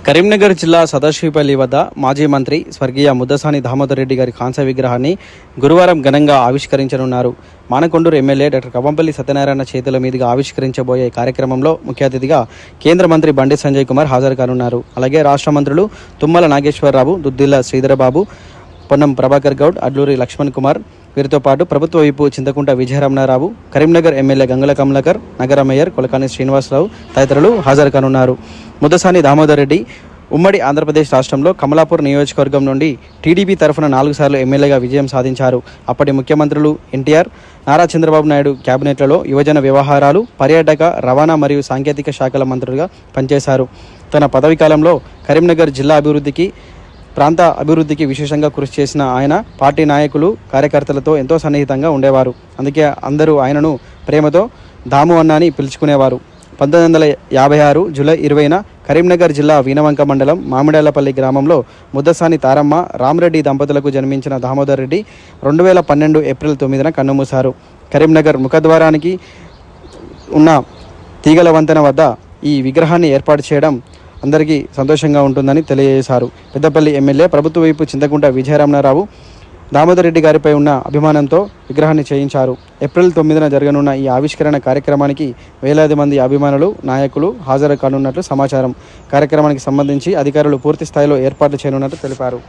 కరీంనగర్ జిల్లా సదాశివపల్లి వద్ద మాజీ మంత్రి స్వర్గీయ ముద్దసాని దామోదర్ రెడ్డి గారి కాంస్య విగ్రహాన్ని గురువారం ఘనంగా ఆవిష్కరించనున్నారు. మానకొండూరు ఎమ్మెల్యే డాక్టర్ కవంపల్లి సత్యనారాయణ చేతుల మీదుగా ఆవిష్కరించబోయే కార్యక్రమంలో ముఖ్య అతిథిగా కేంద్ర మంత్రి బండి సంజయ్ కుమార్ హాజరు కానున్నారు. అలాగే రాష్ట్ర మంత్రులు తుమ్మల నాగేశ్వరరావు, దుద్దిల్ల శ్రీధరబాబు, పొన్నం ప్రభాకర్ గౌడ్, అడ్లూరి లక్ష్మణ్ కుమార్, వీరితో పాటు ప్రభుత్వ వైపు చింతకుంట విజయరమణారావు, కరీంనగర్ ఎమ్మెల్యే గంగుల కమలాకర్, నగర మేయర్ కొలకాని శ్రీనివాసరావు తదితరులు హాజరు కానున్నారు. ముద్దసాని దామోదర్ రెడ్డి ఉమ్మడి ఆంధ్రప్రదేశ్ రాష్ట్రంలో కమలాపూర్ నియోజకవర్గం నుండి టీడీపీ తరఫున 4 సార్లు ఎమ్మెల్యేగా విజయం సాధించారు. అప్పటి ముఖ్యమంత్రులు ఎన్టీఆర్, నారా చంద్రబాబు నాయుడు క్యాబినెట్లలో యువజన వ్యవహారాలు, పర్యాటక, రవాణా మరియు సాంకేతిక శాఖల మంత్రులుగా పనిచేశారు. తన పదవీ కాలంలో కరీంనగర్ జిల్లా అభివృద్ధికి, ప్రాంత అభివృద్ధికి విశేషంగా కృషి చేసిన ఆయన పార్టీ నాయకులు, కార్యకర్తలతో ఎంతో సన్నిహితంగా ఉండేవారు. అందుకే అందరూ ఆయనను ప్రేమతో దాము అన్న అని పిలుచుకునేవారు. 1956 జూలై 20న కరీంనగర్ జిల్లా వీనవంక మండలం మామిడాలపల్లి గ్రామంలో ముద్దసాని తారమ్మ, రామరెడ్డి దంపతులకు జన్మించిన దామోదర్ రెడ్డి 2012 ఏప్రిల్ 9న కన్నుమూశారు. కరీంనగర్ ముఖద్వారానికి ఉన్న తీగల వంతెన వద్ద ఈ విగ్రహాన్ని ఏర్పాటు చేయడం అందరికీ సంతోషంగా ఉంటుందని తెలియజేశారు. పెద్దపల్లి ఎమ్మెల్యే ప్రభుత్వ వైపు చింతకుంట విజయరమణారావు దామోదర్ రెడ్డి గారిపై ఉన్న అభిమానంతో విగ్రహాన్ని చేయించారు. ఏప్రిల్ 9న జరగనున్న ఈ ఆవిష్కరణ కార్యక్రమానికి వేలాది మంది అభిమానులు, నాయకులు హాజరు కానున్నట్లు సమాచారం. కార్యక్రమానికి సంబంధించి అధికారులు పూర్తి స్థాయిలో ఏర్పాట్లు చేయనున్నట్లు తెలిపారు.